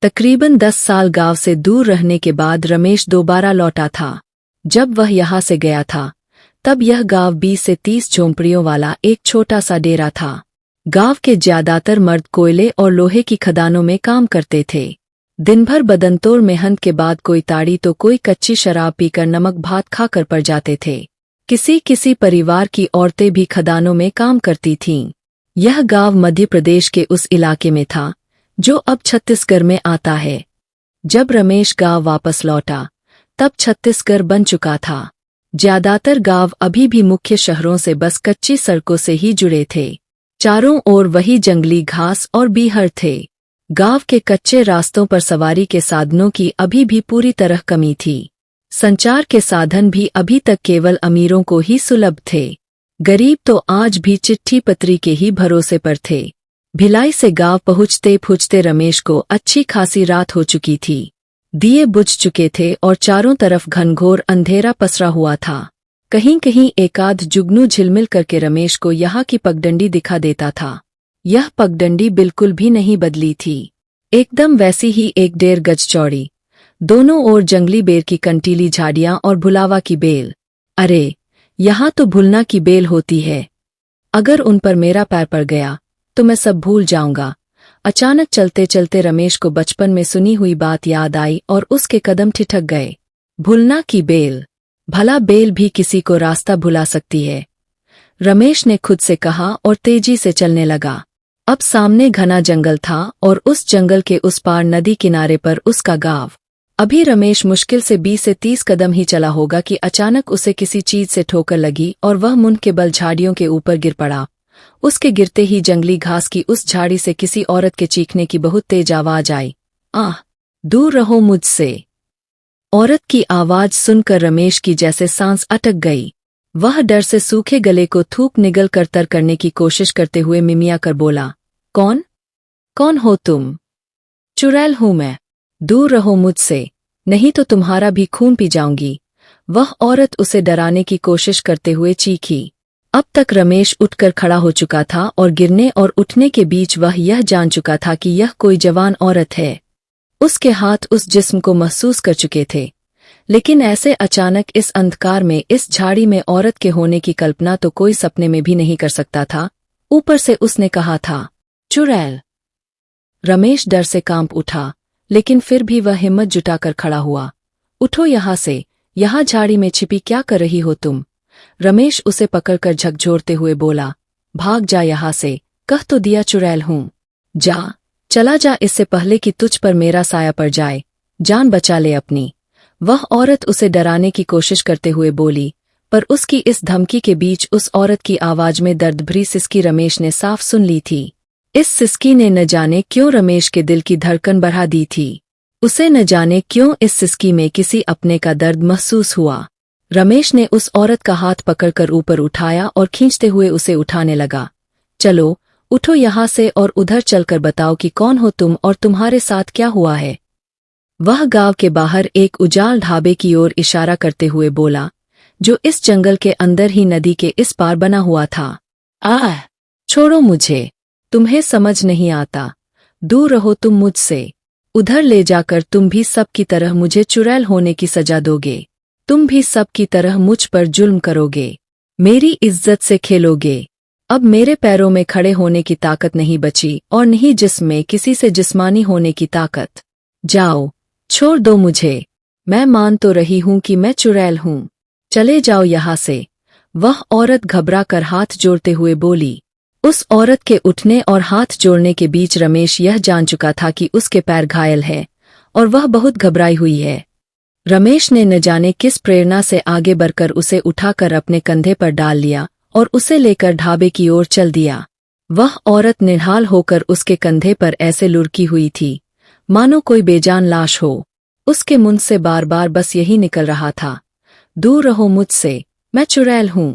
तकरीबन 10 साल गांव से दूर रहने के बाद रमेश दोबारा लौटा था। जब वह यहाँ से गया था तब यह गांव 20 से 30 झोंपड़ियों वाला एक छोटा सा डेरा था। गांव के ज्यादातर मर्द कोयले और लोहे की खदानों में काम करते थे। दिन भर बदनतोड़ मेहनत के बाद कोई ताड़ी तो कोई कच्ची शराब पीकर नमक भात खाकर पड़ जाते थे। किसी किसी परिवार की औरतें भी खदानों में काम करती थीं। यह गांव मध्य प्रदेश के उस इलाके में था जो अब छत्तीसगढ़ में आता है। जब रमेश गांव वापस लौटा तब छत्तीसगढ़ बन चुका था। ज्यादातर गांव अभी भी मुख्य शहरों से बस कच्ची सड़कों से ही जुड़े थे। चारों ओर वही जंगली घास और बीहड़ थे। गांव के कच्चे रास्तों पर सवारी के साधनों की अभी भी पूरी तरह कमी थी। संचार के साधन भी अभी तक केवल अमीरों को ही सुलभ थे। गरीब तो आज भी चिट्ठी पत्री के ही भरोसे पर थे। भिलाई से गांव पहुँचते रमेश को अच्छी खासी रात हो चुकी थी। दिए बुझ चुके थे और चारों तरफ घनघोर अंधेरा पसरा हुआ था। कहीं कहीं एकाध जुगनू झिलमिल करके रमेश को यहाँ की पगडंडी दिखा देता था। यह पगडंडी बिल्कुल भी नहीं बदली थी, एकदम वैसी ही 1.5 गज चौड़ी। दोनों ओर जंगली बेर की कंटीली झाड़ियां और भुलावा की बेल। अरे, यहाँ तो भुलना की बेल होती है। अगर उन पर मेरा पैर पड़ गया तो मैं सब भूल जाऊंगा। अचानक चलते चलते रमेश को बचपन में सुनी हुई बात याद आई और उसके कदम ठिठक गए। भुलना की बेल, भला बेल भी किसी को रास्ता भुला सकती है? रमेश ने खुद से कहा और तेजी से चलने लगा। अब सामने घना जंगल था और उस जंगल के उस पार नदी किनारे पर उसका गांव। अभी रमेश मुश्किल से 20 से 30 कदम ही चला होगा कि अचानक उसे किसी चीज से ठोकर लगी और वह मुंह के बल झाड़ियों के ऊपर गिर पड़ा। उसके गिरते ही जंगली घास की उस झाड़ी से किसी औरत के चीखने की बहुत तेज आवाज आई। आह, दूर रहो मुझसे। औरत की आवाज सुनकर रमेश की जैसे सांस अटक गई। वह डर से सूखे गले को थूक निगल कर तर करने की कोशिश करते हुए मिमिया कर बोला, कौन हो तुम? चुड़ैल हूं मैं, दूर रहो मुझसे, नहीं तो तुम्हारा भी खून पी जाऊंगी। वह औरत उसे डराने की कोशिश करते हुए चीखी। अब तक रमेश उठकर खड़ा हो चुका था और गिरने और उठने के बीच वह यह जान चुका था कि यह कोई जवान औरत है। उसके हाथ उस जिस्म को महसूस कर चुके थे, लेकिन ऐसे अचानक इस अंधकार में इस झाड़ी में औरत के होने की कल्पना तो कोई सपने में भी नहीं कर सकता था। ऊपर से उसने कहा था, चुड़ैल। रमेश डर से कांप उठा, लेकिन फिर भी वह हिम्मत जुटाकर खड़ा हुआ। उठो यहाँ से, यहाँ झाड़ी में छिपी क्या कर रही हो तुम? रमेश उसे पकड़कर झकझोरते हुए बोला, भाग जा यहाँ से, कह तो दिया चुड़ैल हूं। चला जा इससे पहले कि तुझ पर मेरा साया पड़ जाए, जान बचा ले अपनी। वह औरत उसे डराने की कोशिश करते हुए बोली, पर उसकी इस धमकी के बीच उस औरत की आवाज में दर्द भरी सिसकी रमेश ने साफ सुन ली थी। इस सिसकी ने न जाने क्यों रमेश के दिल की धड़कन बढ़ा दी थी। उसे न जाने क्यों इस सिसकी में किसी अपने का दर्द महसूस हुआ। रमेश ने उस औरत का हाथ पकड़कर ऊपर उठाया और खींचते हुए उसे उठाने लगा। चलो, उठो यहाँ से और उधर चलकर बताओ कि कौन हो तुम और तुम्हारे साथ क्या हुआ है। वह गांव के बाहर एक उजाल ढाबे की ओर इशारा करते हुए बोला, जो इस जंगल के अंदर ही नदी के इस पार बना हुआ था। आह, छोड़ो मुझे, तुम्हें समझ नहीं आता, दूर रहो तुम मुझसे। उधर ले जाकर तुम भी सब की तरह मुझे चुड़ैल होने की सजा दोगे। तुम भी सब की तरह मुझ पर जुल्म करोगे, मेरी इज्जत से खेलोगे। अब मेरे पैरों में खड़े होने की ताकत नहीं बची और नहीं जिस्म में किसी से जिस्मानी होने की ताकत। जाओ, छोड़ दो मुझे, मैं मान तो रही हूं कि मैं चुड़ैल हूं, चले जाओ यहाँ से। वह औरत घबरा कर हाथ जोड़ते हुए बोली। उस औरत के उठने और हाथ जोड़ने के बीच रमेश यह जान चुका था कि उसके पैर घायल है और वह बहुत घबराई हुई है। रमेश ने न जाने किस प्रेरणा से आगे बढ़कर उसे उठाकर अपने कंधे पर डाल लिया और उसे लेकर ढाबे की ओर चल दिया। वह औरत निढाल होकर उसके कंधे पर ऐसे लुढ़की हुई थी मानो कोई बेजान लाश हो। उसके मुंह से बार बार बस यही निकल रहा था, दूर रहो मुझसे, मैं चुड़ैल हूं,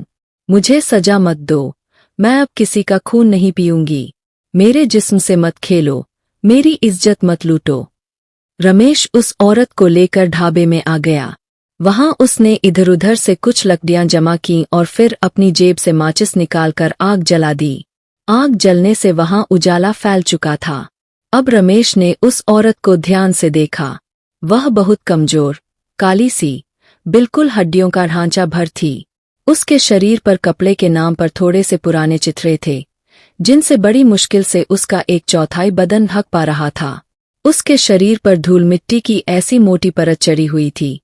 मुझे सजा मत दो, मैं अब किसी का खून नहीं पीऊंगी, मेरे जिस्म से मत खेलो, मेरी इज्जत मत लूटो। रमेश उस औरत को लेकर ढाबे में आ गया। वहां उसने इधर उधर से कुछ लकड़ियां जमा की और फिर अपनी जेब से माचिस निकालकर आग जला दी। आग जलने से वहां उजाला फैल चुका था। अब रमेश ने उस औरत को ध्यान से देखा। वह बहुत कमजोर, काली सी, बिल्कुल हड्डियों का ढांचा भर थी। उसके शरीर पर कपड़े के नाम पर थोड़े से पुराने चिथड़े थे, जिनसे बड़ी मुश्किल से उसका 1/4 बदन ढक पा रहा था। उसके शरीर पर धूल मिट्टी की ऐसी मोटी परत चढ़ी हुई थी,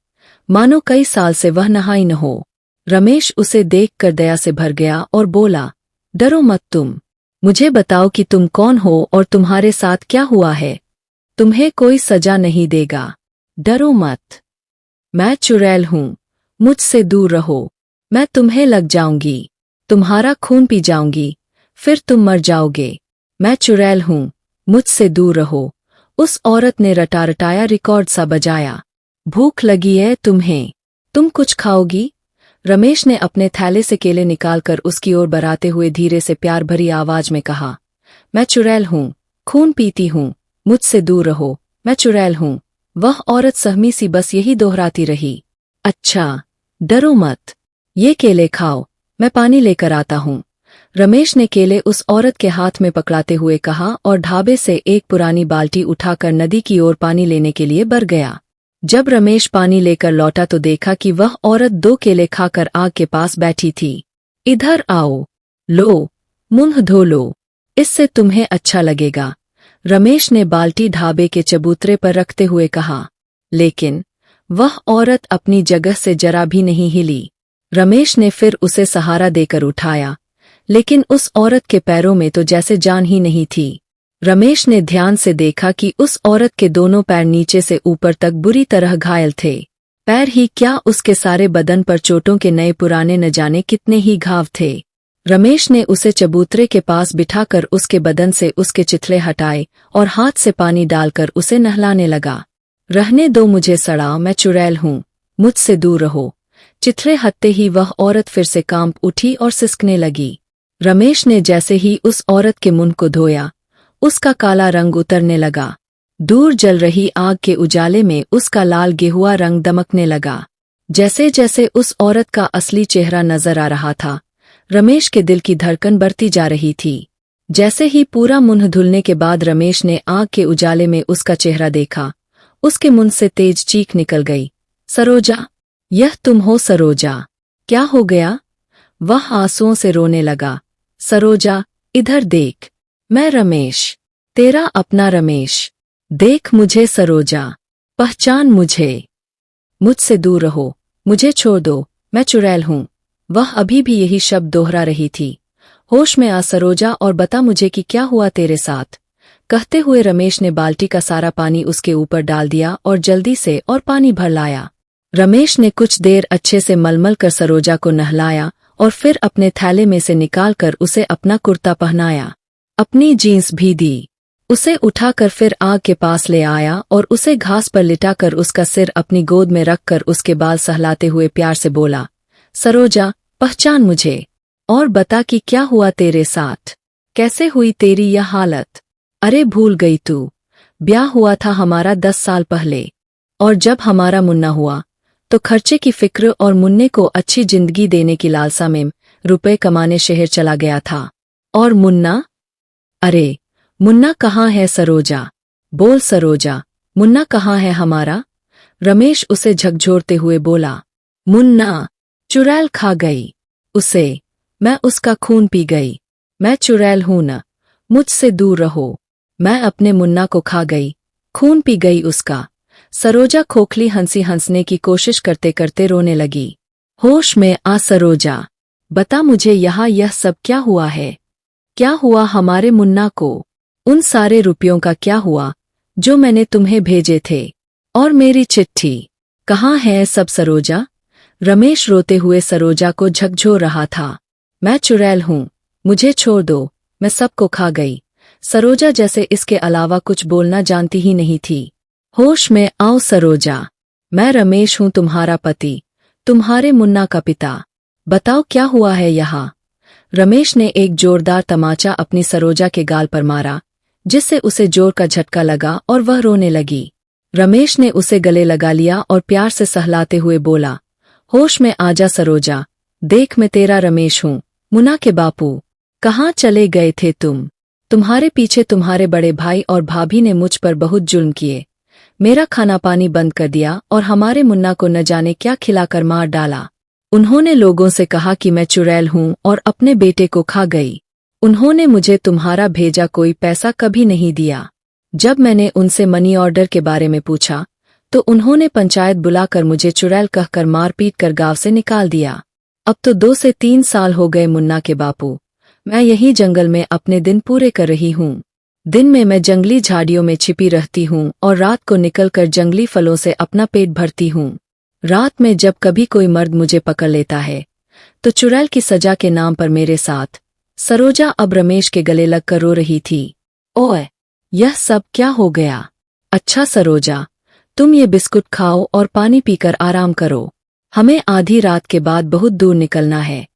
मानो कई साल से वह नहाई न हो। रमेश उसे देखकर दया से भर गया और बोला, डरो मत तुम। मुझे बताओ कि तुम कौन हो और तुम्हारे साथ क्या हुआ है। तुम्हें कोई सजा नहीं देगा, डरो मत। मैं चुड़ैल हूँ, मुझसे दूर रहो। मैं तुम्हें लग जाऊंगी, तुम्हारा खून पी जाऊंगी, फिर तुम मर जाओगे। मैं चुड़ैल हूँ, मुझसे दूर रहो। उस औरत ने रटारटाया रिकॉर्ड सा बजाया। भूख लगी है तुम्हें, तुम कुछ खाओगी? रमेश ने अपने थैले से केले निकालकर उसकी ओर बढ़ाते हुए धीरे से प्यार भरी आवाज में कहा, मैं चुड़ैल हूँ, खून पीती हूँ, मुझसे दूर रहो। मैं चुड़ैल हूँ। वह औरत सहमी सी बस यही दोहराती रही। अच्छा, डरो मत, ये केले खाओ, मैं पानी लेकर आता हूँ। रमेश ने केले उस औरत के हाथ में पकड़ाते हुए कहा और ढाबे से एक पुरानी बाल्टी उठाकर नदी की ओर पानी लेने के लिए बढ़ गया। जब रमेश पानी लेकर लौटा तो देखा कि वह औरत 2 केले खाकर आग के पास बैठी थी। इधर आओ, लो, मुंह धो लो, इससे तुम्हें अच्छा लगेगा, रमेश ने बाल्टी ढाबे के चबूतरे पर रखते हुए कहा। लेकिन वह औरत अपनी जगह से जरा भी नहीं हिली। रमेश ने फिर उसे सहारा देकर उठाया, लेकिन उस औरत के पैरों में तो जैसे जान ही नहीं थी। रमेश ने ध्यान से देखा कि उस औरत के दोनों पैर नीचे से ऊपर तक बुरी तरह घायल थे। पैर ही क्या, उसके सारे बदन पर चोटों के नए पुराने न जाने कितने ही घाव थे। रमेश ने उसे चबूतरे के पास बिठाकर उसके बदन से उसके चिथड़े हटाए और हाथ से पानी डालकर उसे नहलाने लगा। रहने दो मुझे सड़ा, मैं चुड़ैल हूँ, मुझसे दूर रहो। चिथड़े हटते ही वह औरत फिर से कांप उठी और सिसकने लगी। रमेश ने जैसे ही उस औरत के मुंह को धोया, उसका काला रंग उतरने लगा। दूर जल रही आग के उजाले में उसका लाल गेहुआ रंग दमकने लगा। जैसे जैसे उस औरत का असली चेहरा नजर आ रहा था, रमेश के दिल की धड़कन बढ़ती जा रही थी। जैसे ही पूरा मुंह धुलने के बाद रमेश ने आग के उजाले में उसका चेहरा देखा, उसके मुंह से तेज चीख निकल गई। सरोजा, यह तुम हो सरोजा? क्या हो गया? वह आंसुओं से रोने लगा। सरोजा, इधर देख, मैं रमेश, तेरा अपना रमेश। देख मुझे सरोजा, पहचान मुझे। मुझसे दूर रहो, मुझे छोड़ दो, मैं चुड़ैल हूँ। वह अभी भी यही शब्द दोहरा रही थी। होश में आ सरोजा और बता मुझे कि क्या हुआ तेरे साथ। कहते हुए रमेश ने बाल्टी का सारा पानी उसके ऊपर डाल दिया और जल्दी से और पानी भर लाया। रमेश ने कुछ देर अच्छे से मलमल कर सरोजा को नहलाया और फिर अपने थैले में से निकालकर उसे अपना कुर्ता पहनाया, अपनी जीन्स भी दी। उसे उठाकर फिर आग के पास ले आया और उसे घास पर लिटाकर उसका सिर अपनी गोद में रखकर उसके बाल सहलाते हुए प्यार से बोला, सरोजा, पहचान मुझे और बता कि क्या हुआ तेरे साथ। कैसे हुई तेरी यह हालत? अरे भूल गई तू, ब्याह हुआ था हमारा 10 साल पहले, और जब हमारा मुन्ना हुआ तो खर्चे की फिक्र और मुन्ने को अच्छी जिंदगी देने की लालसा में रुपए कमाने शहर चला गया था। और मुन्ना? अरे मुन्ना कहाँ है सरोजा? बोल सरोजा, मुन्ना कहाँ है हमारा? रमेश उसे झकझोरते हुए बोला। मुन्ना? चुड़ैल खा गई उसे, मैं उसका खून पी गई। मैं चुड़ैल हूं न, मुझसे दूर रहो। मैं अपने मुन्ना को खा गई, खून पी गई उसका। सरोजा खोखली हंसी हंसने की कोशिश करते करते रोने लगी। होश में आ सरोजा, बता मुझे यहाँ यह सब क्या हुआ है? क्या हुआ हमारे मुन्ना को? उन सारे रुपयों का क्या हुआ जो मैंने तुम्हें भेजे थे? और मेरी चिट्ठी कहाँ है सब सरोजा? रमेश रोते हुए सरोजा को झकझोर रहा था। मैं चुड़ैल हूँ, मुझे छोड़ दो, मैं सबको खा गई। सरोजा जैसे इसके अलावा कुछ बोलना जानती ही नहीं थी। होश में आओ सरोजा, मैं रमेश हूँ तुम्हारा पति, तुम्हारे मुन्ना का पिता। बताओ क्या हुआ है यहाँ? रमेश ने एक जोरदार तमाचा अपनी सरोजा के गाल पर मारा, जिससे उसे जोर का झटका लगा और वह रोने लगी। रमेश ने उसे गले लगा लिया और प्यार से सहलाते हुए बोला, होश में आजा सरोजा, देख मैं तेरा रमेश हूँ, मुन्ना के बापू। कहाँ चले गए थे तुम? तुम्हारे पीछे तुम्हारे बड़े भाई और भाभी ने मुझ पर बहुत जुल्म किए, मेरा खाना पानी बंद कर दिया और हमारे मुन्ना को न जाने क्या खिलाकर मार डाला। उन्होंने लोगों से कहा कि मैं चुड़ैल हूँ और अपने बेटे को खा गई। उन्होंने मुझे तुम्हारा भेजा कोई पैसा कभी नहीं दिया। जब मैंने उनसे मनी ऑर्डर के बारे में पूछा तो उन्होंने पंचायत बुलाकर मुझे चुड़ैल कहकर मारपीट कर गांव से निकाल दिया। अब तो 2 से 3 साल हो गए मुन्ना के बापू, मैं यही जंगल में अपने दिन पूरे कर रही हूँ। दिन में मैं जंगली झाड़ियों में छिपी रहती हूँ और रात को निकलकर जंगली फलों से अपना पेट भरती हूँ। रात में जब कभी कोई मर्द मुझे पकड़ लेता है तो चुड़ैल की सजा के नाम पर मेरे साथ। सरोजा अब रमेश के गले लगकर रो रही थी। ओए, यह सब क्या हो गया? अच्छा सरोजा, तुम ये बिस्कुट खाओ और पानी पीकर आराम करो, हमें आधी रात के बाद बहुत दूर निकलना है।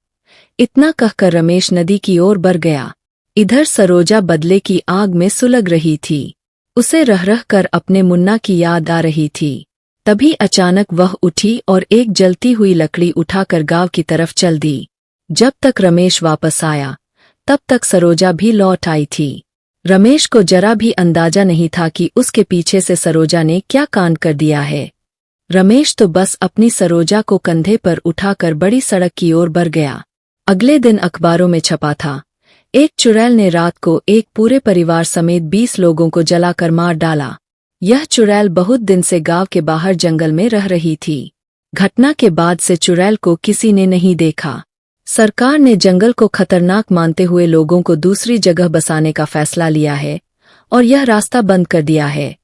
इतना कहकर रमेश नदी की ओर बढ़ गया। इधर सरोजा बदले की आग में सुलग रही थी। उसे रह रह कर अपने मुन्ना की याद आ रही थी। तभी अचानक वह उठी और एक जलती हुई लकड़ी उठाकर गांव की तरफ चल दी। जब तक रमेश वापस आया तब तक सरोजा भी लौट आई थी। रमेश को जरा भी अंदाजा नहीं था कि उसके पीछे से सरोजा ने क्या कांड कर दिया है। रमेश तो बस अपनी सरोजा को कंधे पर उठाकर बड़ी सड़क की ओर बढ़ गया। अगले दिन अखबारों में छपा था, एक चुड़ैल ने रात को एक पूरे परिवार समेत 20 लोगों को जलाकर मार डाला। यह चुड़ैल बहुत दिन से गांव के बाहर जंगल में रह रही थी। घटना के बाद से चुड़ैल को किसी ने नहीं देखा। सरकार ने जंगल को खतरनाक मानते हुए लोगों को दूसरी जगह बसाने का फैसला लिया है और यह रास्ता बंद कर दिया है।